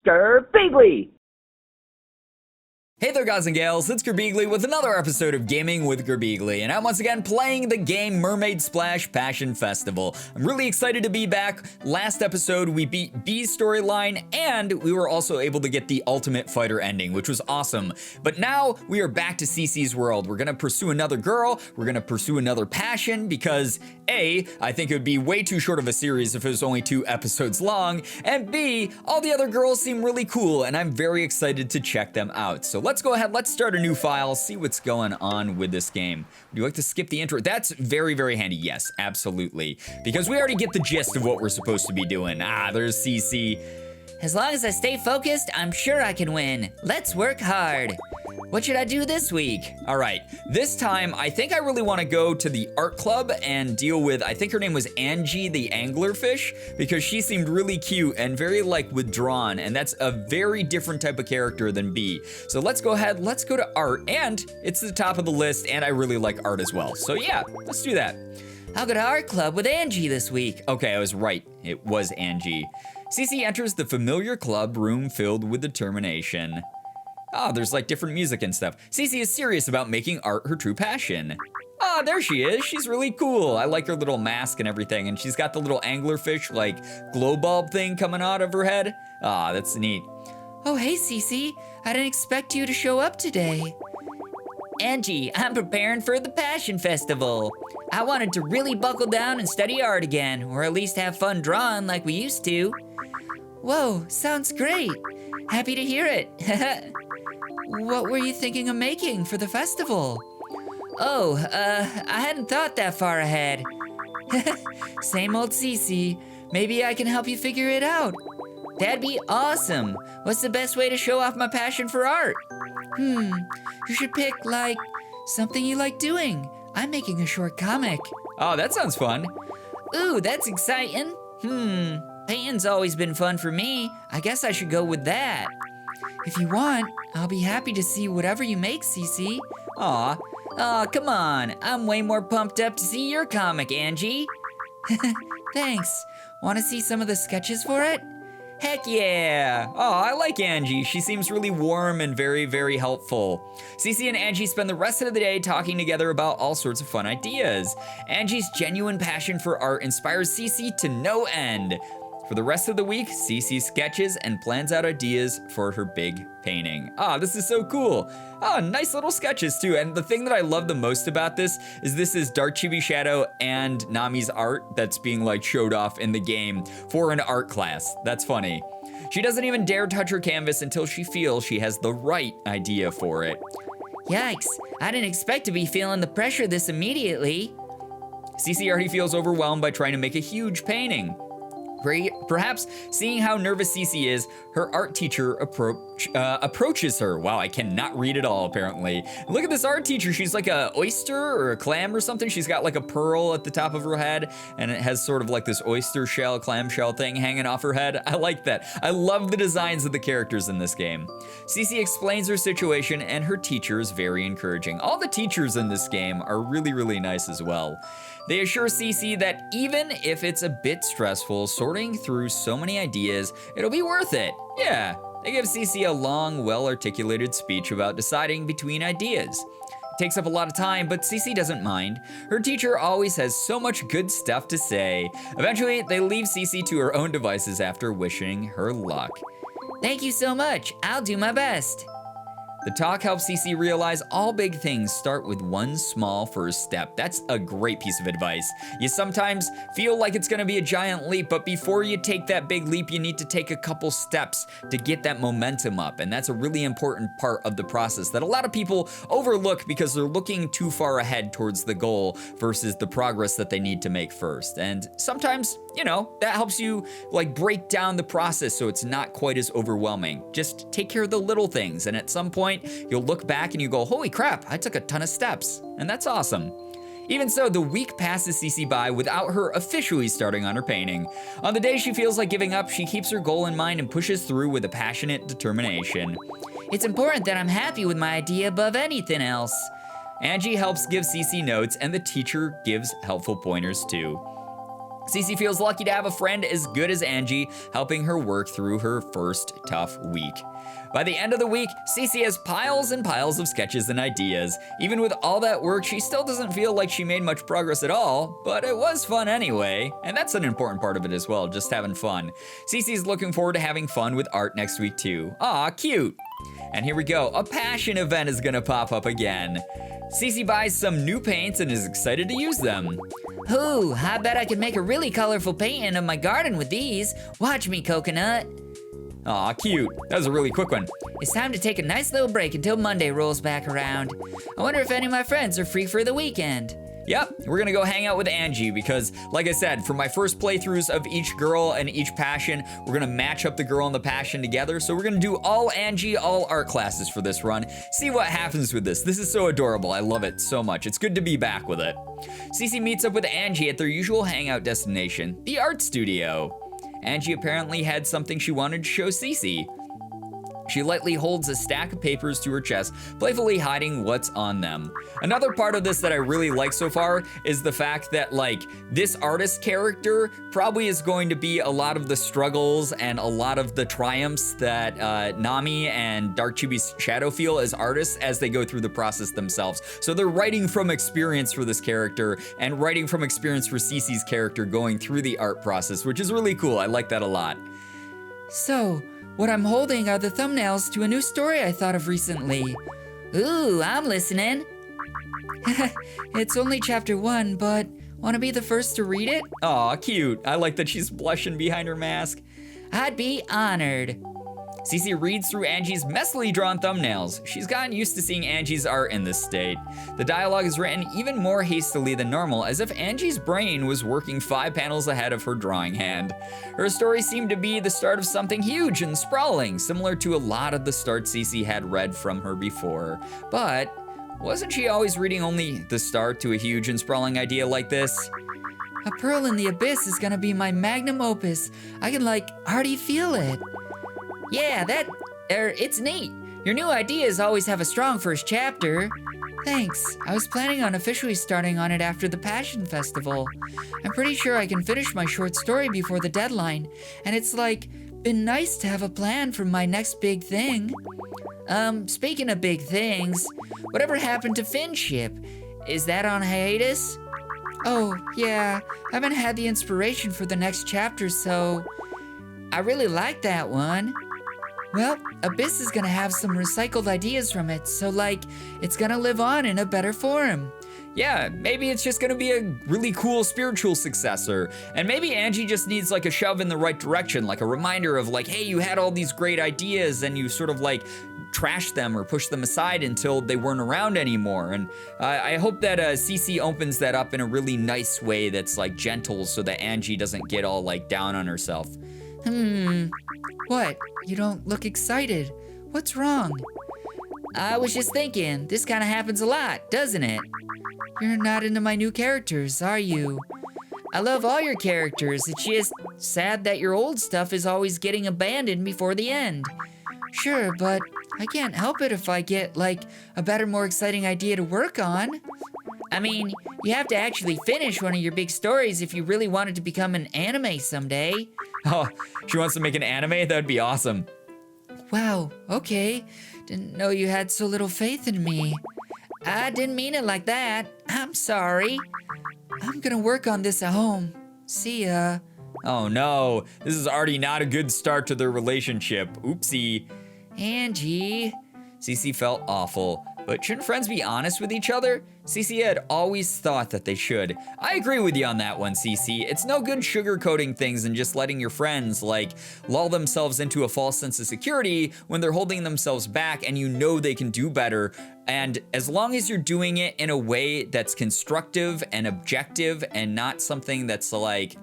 Girbeagly! Hey there guys and gals, it's Girbeagly with another episode of Gaming with Girbeagly, and I'm once again playing the game Mermaid Splash Passion Festival. I'm really excited to be back. Last episode we beat B's storyline, and we were also able to get the Ultimate Fighter ending, which was awesome. But now we are back to Cece's world. We're gonna pursue another girl, we're gonna pursue another passion, because A, I think it would be way too short of a series if it was only 2 episodes long, and B, all the other girls seem really cool, and I'm very excited to check them out. So let's go ahead, let's start a new file, see what's going on with this game. Would you like to skip the intro? That's very, very handy. Yes, absolutely. Because we already get the gist of what we're supposed to be doing. There's Cece. As long as I stay focused, I'm sure I can win. Let's work hard. What should I do this week? All right, this time I think I really want to go to the art club and deal with, I think her name was Angie the anglerfish, because she seemed really cute and very like withdrawn, and that's a very different type of character than B. So let's go ahead, let's go to art, and it's the top of the list, and I really like art as well. So yeah, let's do that. I'll go to art club with Angie this week. Okay, I was right, it was Angie. Cece enters the familiar club room filled with determination. There's like different music and stuff. Cece is serious about making art her true passion. There she is. She's really cool. I like her little mask and everything, and she's got the little anglerfish like glow bulb thing coming out of her head. That's neat. Oh, hey, Cece. I didn't expect you to show up today. Angie, I'm preparing for the Passion Festival. I wanted to really buckle down and study art again, or at least have fun drawing like we used to. Whoa, sounds great. Happy to hear it. What were you thinking of making for the festival? I hadn't thought that far ahead. Same old Cece. Maybe I can help you figure it out. That'd be awesome. What's the best way to show off my passion for art? You should pick, like, something you like doing. I'm making a short comic. Oh, that sounds fun. Ooh, that's exciting. Painting's always been fun for me. I guess I should go with that. If you want, I'll be happy to see whatever you make, Cece. Aw, come on. I'm way more pumped up to see your comic, Angie. Thanks. Want to see some of the sketches for it? Heck yeah! I like Angie. She seems really warm and very, very helpful. Cece and Angie spend the rest of the day talking together about all sorts of fun ideas. Angie's genuine passion for art inspires Cece to no end. For the rest of the week, Cece sketches and plans out ideas for her big painting. This is so cool. Nice little sketches too. And the thing that I love the most about this is Dark Chibi Shadow and Nami's art that's being like showed off in the game for an art class. That's funny. She doesn't even dare touch her canvas until she feels she has the right idea for it. Yikes, I didn't expect to be feeling the pressure this immediately. Cece already feels overwhelmed by trying to make a huge painting. Perhaps seeing how nervous Cece is, her art teacher approaches her. Wow, I cannot read it all, apparently. Look at this art teacher. She's like a oyster or a clam or something. She's got like a pearl at the top of her head, and it has sort of like this oyster shell, clam shell thing hanging off her head. I like that. I love the designs of the characters in this game. Cece explains her situation, and her teacher is very encouraging. All the teachers in this game are really, really nice as well. They assure Cece that even if it's a bit stressful sorting through so many ideas, it'll be worth it. Yeah, they give Cece a long, well-articulated speech about deciding between ideas. It takes up a lot of time, but Cece doesn't mind. Her teacher always has so much good stuff to say. Eventually, they leave Cece to her own devices after wishing her luck. Thank you so much. I'll do my best. The talk helps Cece realize all big things start with one small first step. That's a great piece of advice. You sometimes feel like it's gonna be a giant leap, but before you take that big leap, you need to take a couple steps to get that momentum up. And that's a really important part of the process that a lot of people overlook because they're looking too far ahead towards the goal versus the progress that they need to make first. And sometimes, that helps you like break down the process so it's not quite as overwhelming. Just take care of the little things, and at some point, you'll look back and you go, holy crap, I took a ton of steps, and that's awesome. Even so, the week passes Cece by without her officially starting on her painting. On the day she feels like giving up, she keeps her goal in mind and pushes through with a passionate determination. It's important that I'm happy with my idea above anything else. Angie helps give Cece notes, and the teacher gives helpful pointers too. Cece feels lucky to have a friend as good as Angie, helping her work through her first tough week. By the end of the week, Cece has piles and piles of sketches and ideas. Even with all that work, she still doesn't feel like she made much progress at all, but it was fun anyway. And that's an important part of it as well, just having fun. Cece's looking forward to having fun with art next week too. Aw, cute. And here we go, a passion event is gonna pop up again. Cece buys some new paints and is excited to use them. Ooh, I bet I can make a really colorful painting of my garden with these. Watch me, Coconut. Aw, cute. That was a really quick one. It's time to take a nice little break until Monday rolls back around. I wonder if any of my friends are free for the weekend. Yep, we're gonna go hang out with Angie because, like I said, for my first playthroughs of each girl and each passion, we're gonna match up the girl and the passion together. So we're gonna do all Angie, all art classes for this run. See what happens with this. This is so adorable. I love it so much. It's good to be back with it. Cece meets up with Angie at their usual hangout destination, the art studio. Angie apparently had something she wanted to show Cece. She lightly holds a stack of papers to her chest, playfully hiding what's on them. Another part of this that I really like so far is the fact that, like, this artist character probably is going to be a lot of the struggles and a lot of the triumphs that Nami and Dark Chibi's Shadow feel as artists as they go through the process themselves. So they're writing from experience for this character and writing from experience for Cece's character going through the art process, which is really cool. I like that a lot. So, what I'm holding are the thumbnails to a new story I thought of recently. Ooh, I'm listening. It's only chapter 1, but want to be the first to read it? Aw, cute. I like that she's blushing behind her mask. I'd be honored. Cece reads through Angie's messily drawn thumbnails. She's gotten used to seeing Angie's art in this state. The dialogue is written even more hastily than normal, as if Angie's brain was working 5 panels ahead of her drawing hand. Her story seemed to be the start of something huge and sprawling, similar to a lot of the starts Cece had read from her before. But wasn't she always reading only the start to a huge and sprawling idea like this? A Pearl in the Abyss is gonna be my magnum opus. I can, already feel it. Yeah, it's neat. Your new ideas always have a strong first chapter. Thanks. I was planning on officially starting on it after the Passion Festival. I'm pretty sure I can finish my short story before the deadline, and it's been nice to have a plan for my next big thing. Speaking of big things, whatever happened to Finship? Is that on hiatus? Oh, yeah, I haven't had the inspiration for the next chapter, so I really like that one. Well, Abyss is gonna have some recycled ideas from it, so it's gonna live on in a better form. Yeah, maybe it's just gonna be a really cool spiritual successor. And maybe Angie just needs a shove in the right direction, like a reminder of hey, you had all these great ideas and you sort of trashed them or pushed them aside until they weren't around anymore. And I hope that Cece opens that up in a really nice way that's gentle so that Angie doesn't get all down on herself. What? You don't look excited. What's wrong? I was just thinking, this kind of happens a lot, doesn't it? You're not into my new characters, are you? I love all your characters, it's just sad that your old stuff is always getting abandoned before the end. Sure, but I can't help it if I get, a better, more exciting idea to work on. I mean, you have to actually finish one of your big stories if you really wanted to become an anime someday. Oh, she wants to make an anime? That'd be awesome. Wow, okay. Didn't know you had so little faith in me. I didn't mean it like that. I'm sorry. I'm gonna work on this at home. See ya. Oh no, this is already not a good start to their relationship. Oopsie. Angie. Cece felt awful. But shouldn't friends be honest with each other? Cece had always thought that they should. I agree with you on that one, Cece. It's no good sugarcoating things and just letting your friends, lull themselves into a false sense of security when they're holding themselves back and you know they can do better. And as long as you're doing it in a way that's constructive and objective and not something that's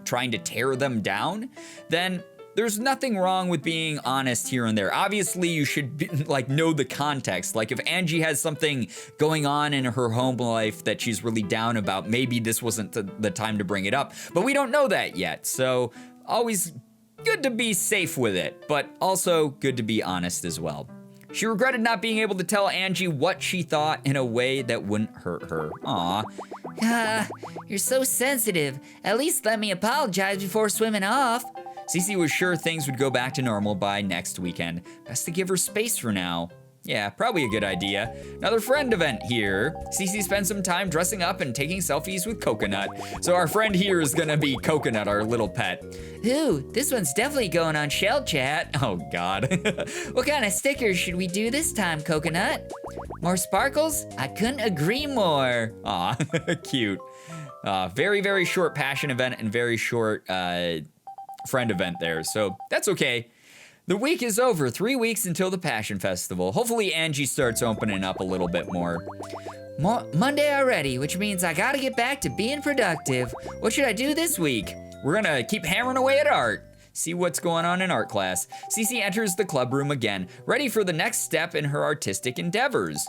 trying to tear them down, then there's nothing wrong with being honest here and there. Obviously, you should be, know the context. If Angie has something going on in her home life that she's really down about, maybe this wasn't the time to bring it up. But we don't know that yet. So always good to be safe with it, but also good to be honest as well. She regretted not being able to tell Angie what she thought in a way that wouldn't hurt her. Aw. Ah, you're so sensitive. At least let me apologize before swimming off. Cece was sure things would go back to normal by next weekend. Best to give her space for now. Yeah, probably a good idea. Another friend event here. Cece spends some time dressing up and taking selfies with Coconut. So our friend here is gonna be Coconut, our little pet. Ooh, this one's definitely going on Shell Chat. Oh God. What kind of stickers should we do this time, Coconut? More sparkles? I couldn't agree more. Aw, cute. Very, very short passion event and very short friend event there, so that's okay. The week is over, 3 weeks until the Passion Festival. Hopefully Angie starts opening up a little bit more. Monday already, which means I gotta get back to being productive. What should I do this week? We're gonna keep hammering away at art. See what's going on in art class. Cece enters the club room again, ready for the next step in her artistic endeavors.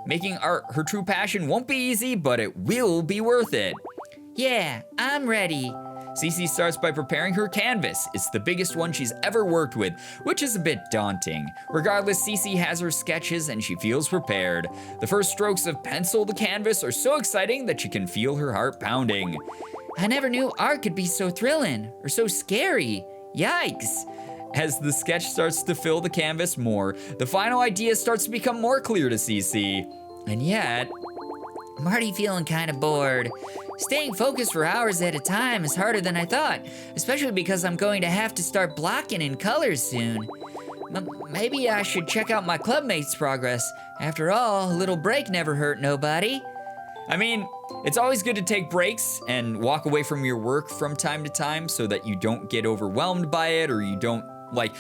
Making art her true passion won't be easy, but it will be worth it. Yeah, I'm ready. Cece starts by preparing her canvas. It's the biggest one she's ever worked with, which is a bit daunting. Regardless, Cece has her sketches and she feels prepared. The first strokes of pencil to canvas are so exciting that she can feel her heart pounding. I never knew art could be so thrilling or so scary. Yikes. As the sketch starts to fill the canvas more, the final idea starts to become more clear to Cece. And yet, I'm already feeling kind of bored. Staying focused for hours at a time is harder than I thought, especially because I'm going to have to start blocking in colors soon. Maybe I should check out my clubmates' progress. After all, a little break never hurt nobody. I mean, it's always good to take breaks and walk away from your work from time to time so that you don't get overwhelmed by it, or you don't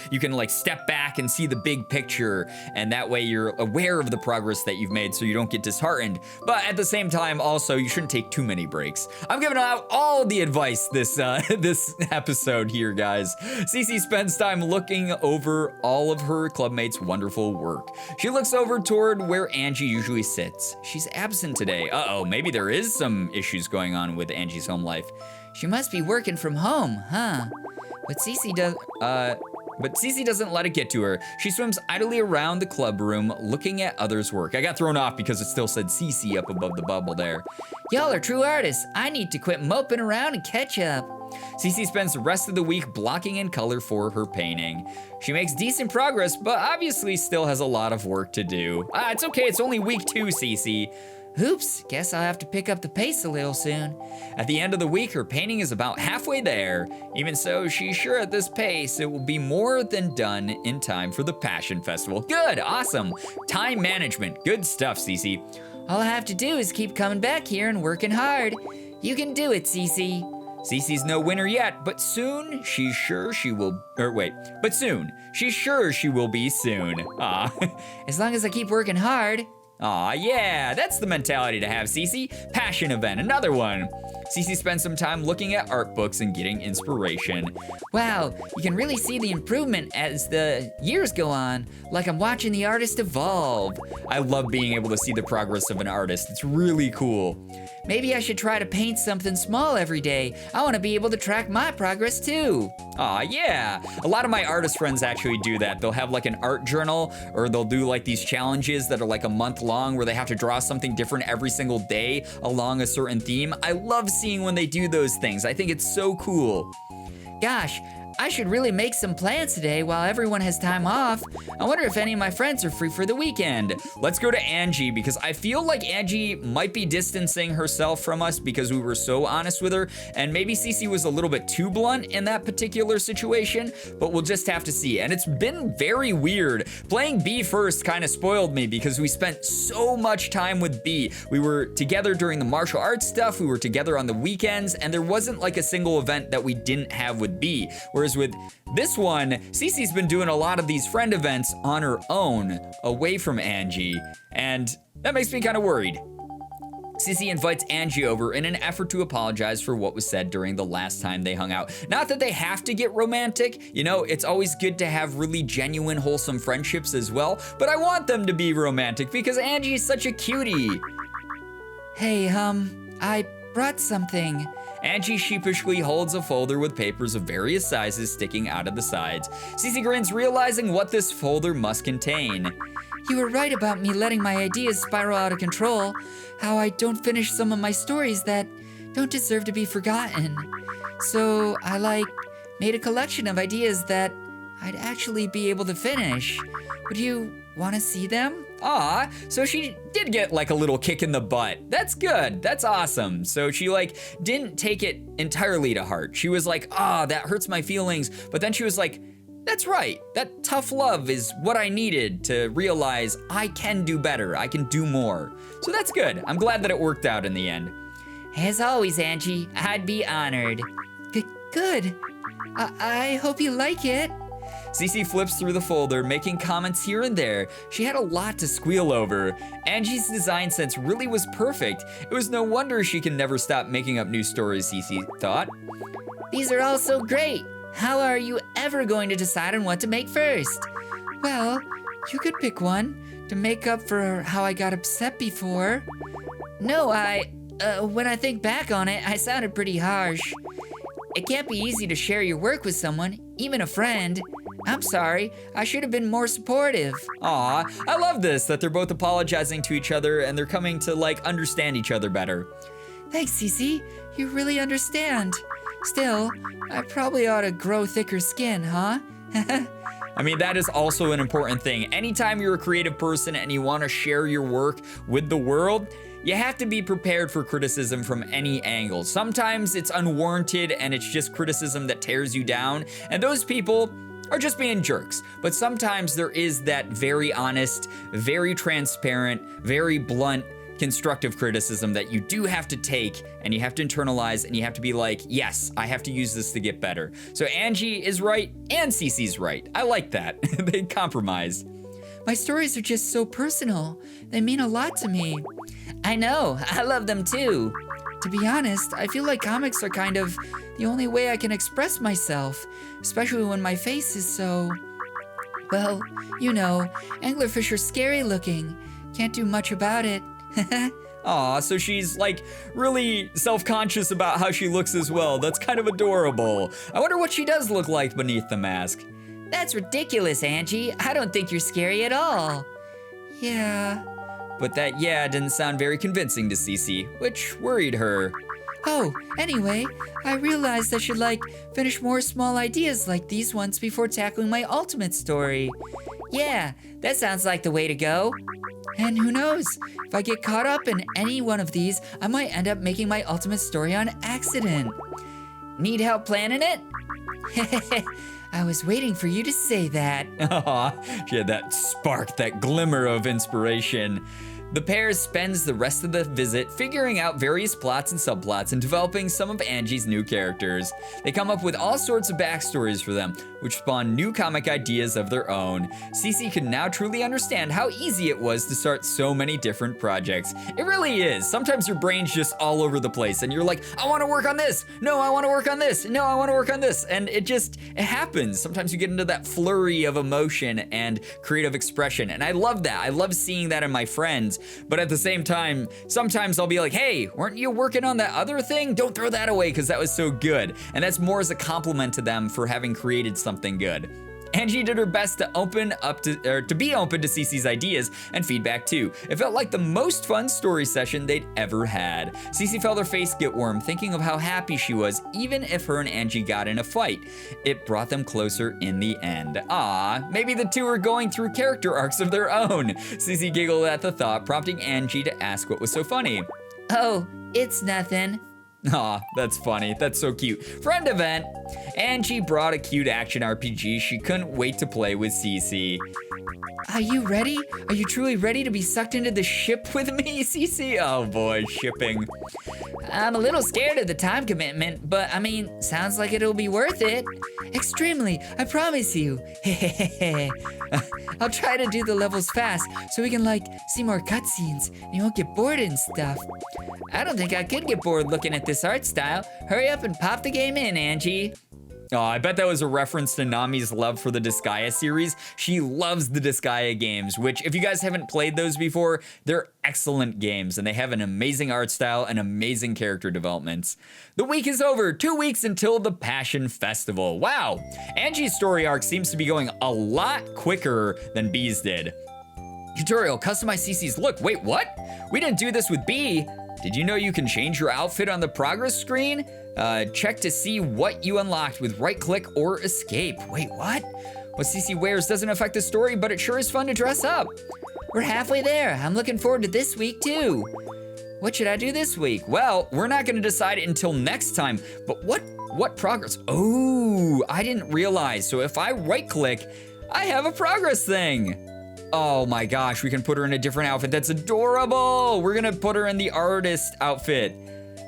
you can step back and see the big picture, and that way you're aware of the progress that you've made so you don't get disheartened. But at the same time, also, you shouldn't take too many breaks. I'm giving out all the advice this episode here, guys. Cece spends time looking over all of her clubmates' wonderful work. She looks over toward where Angie usually sits. She's absent today. Uh-oh, maybe there is some issues going on with Angie's home life. She must be working from home, huh? But Cece doesn't let it get to her. She swims idly around the club room, looking at others' work. I got thrown off because it still said Cece up above the bubble there. Y'all are true artists. I need to quit moping around and catch up. Cece spends the rest of the week blocking in color for her painting. She makes decent progress, but obviously still has a lot of work to do. It's okay, it's only week 2, Cece. Oops, guess I'll have to pick up the pace a little soon. At the end of the week, her painting is about halfway there. Even so, she's sure at this pace, it will be more than done in time for the Passion Festival. Good, awesome. Time management, good stuff, Cece. All I have to do is keep coming back here and working hard. You can do it, Cece. Cece's no winner yet, but soon she's sure she will, she's sure she will be soon. Aw. As long as I keep working hard. Aw, yeah, that's the mentality to have, Cece. Passion event, another one. Cece spends some time looking at art books and getting inspiration. Wow, you can really see the improvement as the years go on, like I'm watching the artist evolve. I love being able to see the progress of an artist. It's really cool. Maybe I should try to paint something small every day. I want to be able to track my progress too. Aw, yeah. A lot of my artist friends actually do that. They'll have an art journal, or they'll do these challenges that are a month long where they have to draw something different every single day along a certain theme. I love seeing when they do those things. I think it's so cool. Gosh, I should really make some plans today while everyone has time off. I wonder if any of my friends are free for the weekend. Let's go to Angie, because I feel like Angie might be distancing herself from us because we were so honest with her, and maybe Cece was a little bit too blunt in that particular situation, but we'll just have to see. And it's been very weird. Playing B first kind of spoiled me because we spent so much time with B. We were together during the martial arts stuff, we were together on the weekends, and there wasn't a single event that we didn't have with B. Whereas with this one, Cece's been doing a lot of these friend events on her own, away from Angie, and that makes me kind of worried. Cece invites Angie over in an effort to apologize for what was said during the last time they hung out. Not that they have to get romantic, it's always good to have really genuine, wholesome friendships as well, but I want them to be romantic because Angie's such a cutie. Hey, I brought something. Angie sheepishly holds a folder with papers of various sizes sticking out of the sides. Cece grins, realizing what this folder must contain. You were right about me letting my ideas spiral out of control. How I don't finish some of my stories that don't deserve to be forgotten. So I made a collection of ideas that I'd actually be able to finish. Would you want to see them? Aw, so she did get like a little kick in the butt. That's good, that's awesome. So she didn't take it entirely to heart. She was like, that hurts my feelings. But then she was like, that's right, that tough love is what I needed to realize I can do better, I can do more. So that's good, I'm glad that it worked out in the end. As always, Angie, I'd be honored. Good. I hope you like it. Cece flips through the folder, making comments here and there. She had a lot to squeal over. Angie's design sense really was perfect. It was no wonder she can never stop making up new stories, Cece thought. These are all so great. How are you ever going to decide on what to make first? Well, you could pick one to make up for how I got upset before. No, when I think back on it, I sounded pretty harsh. It can't be easy to share your work with someone, even a friend. I'm sorry, I should have been more supportive. Aw, I love this, that they're both apologizing to each other and they're coming to understand each other better. Thanks, Cece, you really understand. Still, I probably ought to grow thicker skin, huh? I mean, that is also an important thing. Anytime you're a creative person and you want to share your work with the world, you have to be prepared for criticism from any angle. Sometimes it's unwarranted and it's just criticism that tears you down, and those people are just being jerks. But sometimes there is that very honest, very transparent, very blunt, constructive criticism that you do have to take and you have to internalize and you have to be like, yes, I have to use this to get better. So Angie is right and Cece's right. I like that. They compromised. My stories are just so personal. They mean a lot to me. I know, I love them too. To be honest, I feel like comics are kind of the only way I can express myself, especially when my face is so, well, you know, anglerfish are scary looking. Can't do much about it. Aw, so she's really self-conscious about how she looks as well. That's kind of adorable. I wonder what she does look like beneath the mask. That's ridiculous, Angie. I don't think you're scary at all. Yeah. But that yeah didn't sound very convincing to Cece, which worried her. Oh, anyway, I realized I should finish more small ideas like these ones before tackling my ultimate story. Yeah, that sounds like the way to go. And who knows, if I get caught up in any one of these, I might end up making my ultimate story on accident. Need help planning it? I was waiting for you to say that. Aw, she had that spark, that glimmer of inspiration. The pair spends the rest of the visit figuring out various plots and subplots and developing some of Angie's new characters. They come up with all sorts of backstories for them, which spawn new comic ideas of their own. Cece can now truly understand how easy it was to start so many different projects. It really is. Sometimes your brain's just all over the place and you're like, I want to work on this. No, I want to work on this. No, I want to work on this. And it happens. Sometimes you get into that flurry of emotion and creative expression. And I love that. I love seeing that in my friends. But at the same time, sometimes I'll be like, hey, weren't you working on that other thing? Don't throw that away because that was so good. And that's more as a compliment to them for having created something good. Angie did her best to be open to Cece's ideas and feedback too. It felt like the most fun story session they'd ever had. Cece felt her face get warm, thinking of how happy she was, even if her and Angie got in a fight. It brought them closer in the end. Ah, maybe the two are going through character arcs of their own. Cece giggled at the thought, prompting Angie to ask what was so funny. Oh, it's nothing. Aw, that's funny. That's so cute. Friend event. Angie brought a cute action RPG she couldn't wait to play with Cece. Are you ready? Are you truly ready to be sucked into the ship with me, Cece? Oh boy, shipping. I'm a little scared of the time commitment, but I mean, sounds like it'll be worth it. Extremely, I promise you. I'll try to do the levels fast so we can see more cutscenes and you won't get bored and stuff. I don't think I could get bored looking at this art style. Hurry up and pop the game in, Angie. Oh, I bet that was a reference to Nami's love for the Disgaea series. She loves the Disgaea games, which if you guys haven't played those before, they're excellent games and they have an amazing art style and amazing character developments. The week is over, 2 weeks until the Passion Festival. Wow, Angie's story arc seems to be going a lot quicker than B's did. Tutorial, customize CC's look. Wait, what? We didn't do this with B. Did you know you can change your outfit on the progress screen? Check to see what you unlocked with right click or escape. Wait, what? What CC wears doesn't affect the story, but it sure is fun to dress up. We're halfway there. I'm looking forward to this week too. What should I do this week? Well, we're not gonna decide until next time, but what progress? Oh, I didn't realize. So if I right click, I have a progress thing. Oh my gosh, we can put her in a different outfit. That's adorable. We're gonna put her in the artist outfit.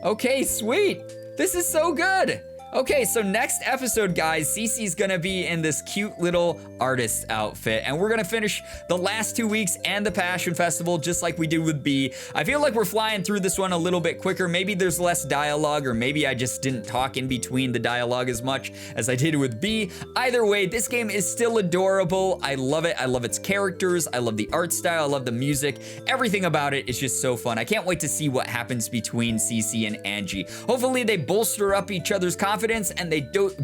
Okay, sweet. This is so good. Okay, so next episode, guys, Cece's gonna be in this cute little artist outfit, and we're gonna finish the last 2 weeks and the Passion Festival just like we did with B. I feel like we're flying through this one a little bit quicker. Maybe there's less dialogue, or maybe I just didn't talk in between the dialogue as much as I did with B. Either way, this game is still adorable. I love it. I love its characters. I love the art style. I love the music. Everything about it is just so fun. I can't wait to see what happens between Cece and Angie. Hopefully they bolster up each other's confidence and they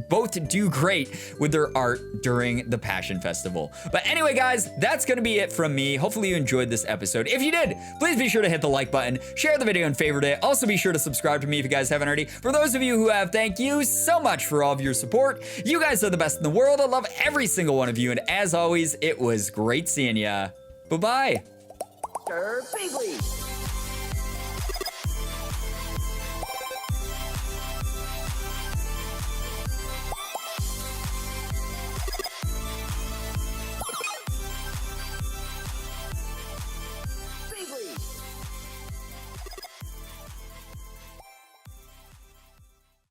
both do great with their art during the Passion Festival. But anyway, guys, that's gonna be it from me. Hopefully you enjoyed this episode. If you did, please be sure to hit the like button, share the video and favorite it. Also be sure to subscribe to me if you guys haven't already. For those of you who have, thank you so much for all of your support. You guys are the best in the world. I love every single one of you. And as always, it was great seeing ya. Bye-bye. Girbeagly.